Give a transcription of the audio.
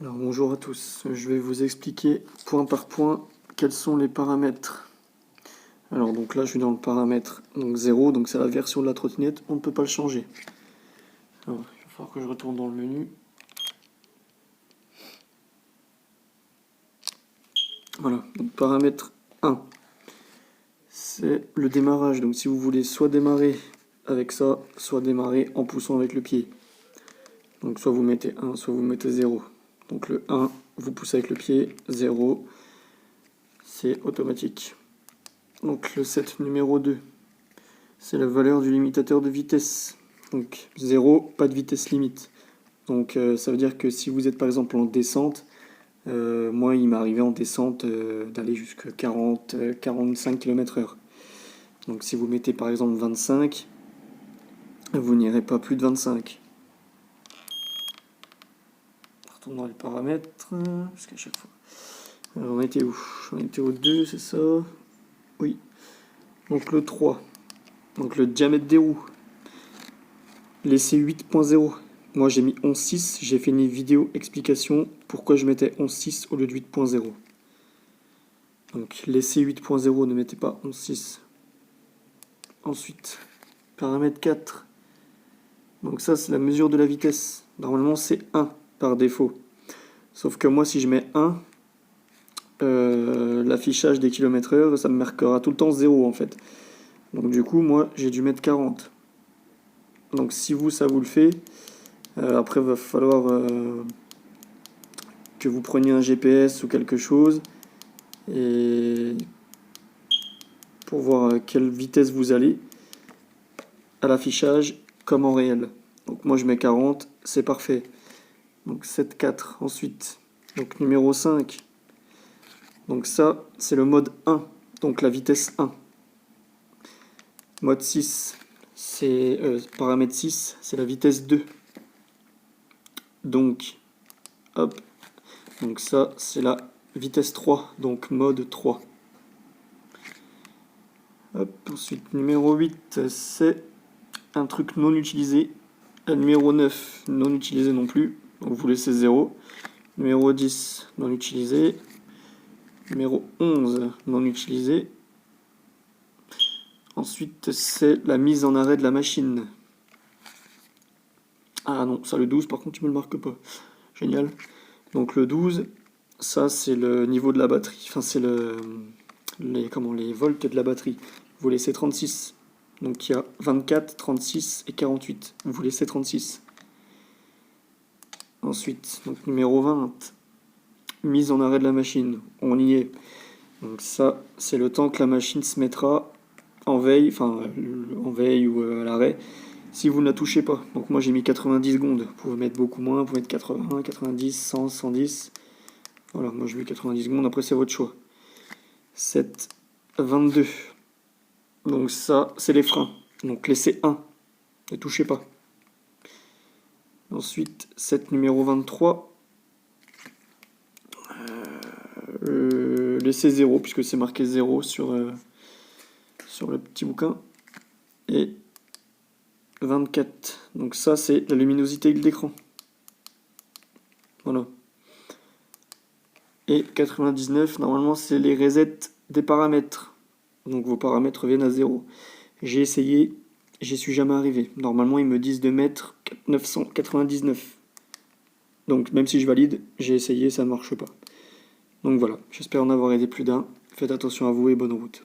Alors bonjour à tous, je vais vous expliquer point par point quels sont les paramètres. Alors donc là je suis dans le paramètre 0, donc c'est la version de la trottinette, on ne peut pas le changer. Alors, il va falloir que je retourne dans le menu. Voilà, donc paramètre 1, c'est le démarrage, donc si vous voulez soit démarrer avec ça, soit démarrer en poussant avec le pied. Donc soit vous mettez 1, soit vous mettez 0. Donc le 1, vous poussez avec le pied, 0, c'est automatique. Donc le set numéro 2, c'est la valeur du limitateur de vitesse. Donc 0, pas de vitesse limite. Donc ça veut dire que si vous êtes par exemple en descente, moi il m'est arrivé en descente d'aller jusqu'à 40-45 km/h. Donc si vous mettez par exemple 25, vous n'irez pas plus de 25. Retourne dans les paramètres, parce qu'à chaque fois... Alors on était où? On était au 2, c'est ça? Oui. Donc le 3. Donc le diamètre des roues. Laissez 8.0. Moi j'ai mis 11.6. J'ai fait une vidéo explication pourquoi je mettais 11.6 au lieu de 8.0. Donc laissez 8.0, ne mettez pas 11.6. Ensuite, paramètre 4. Donc ça c'est la mesure de la vitesse. Normalement c'est 1 par défaut. Sauf que moi si je mets 1, l'affichage des km/h, ça me marquera tout le temps 0 en fait. Donc du coup moi j'ai dû mettre 40. Donc si vous ça vous le fait, après il va falloir que vous preniez un GPS ou quelque chose et pour voir à quelle vitesse vous allez à l'affichage comme en réel. Donc moi je mets 40, c'est parfait. Donc 7.4 ensuite. Donc numéro 5. Donc ça c'est le mode 1, donc la vitesse 1. Mode 6, c'est paramètre 6, c'est la vitesse 2. Donc hop, donc ça c'est la vitesse 3, donc mode 3. Hop, ensuite numéro 8, c'est un truc non utilisé. Numéro 9, non utilisé non plus, donc vous laissez 0. Numéro 10, non utilisé. Numéro 11, non utilisé. Ensuite, c'est la mise en arrêt de la machine. Ah non, ça le 12, par contre, tu me le marques pas. Génial. Donc le 12, ça c'est le niveau de la batterie. Enfin, c'est les volts de la batterie. Vous laissez 36. Donc il y a 24, 36 et 48. Vous laissez 36. Ensuite, donc numéro 20, mise en arrêt de la machine. On y est. Donc ça, c'est le temps que la machine se mettra en veille, enfin en veille ou à l'arrêt, si vous ne la touchez pas. Donc moi j'ai mis 90 secondes. Vous pouvez mettre beaucoup moins, vous pouvez mettre 80, 90, 100, 110. Voilà, moi j'ai mis 90 secondes, après c'est votre choix. 7, 22. Donc ça, c'est les freins. Donc laissez 1. Ne touchez pas. Ensuite, 7 numéro 23. Laissez 0, puisque c'est marqué 0 sur le petit bouquin. Et 24. Donc ça, c'est la luminosité de l'écran. Voilà. Et 99, normalement, c'est les resets des paramètres. Donc vos paramètres viennent à 0. J'ai essayé, j'y suis jamais arrivé. Normalement, ils me disent de mettre 999. Donc même si je valide, j'ai essayé, ça ne marche pas. Donc voilà, j'espère en avoir aidé plus d'un. Faites attention à vous et bonne route.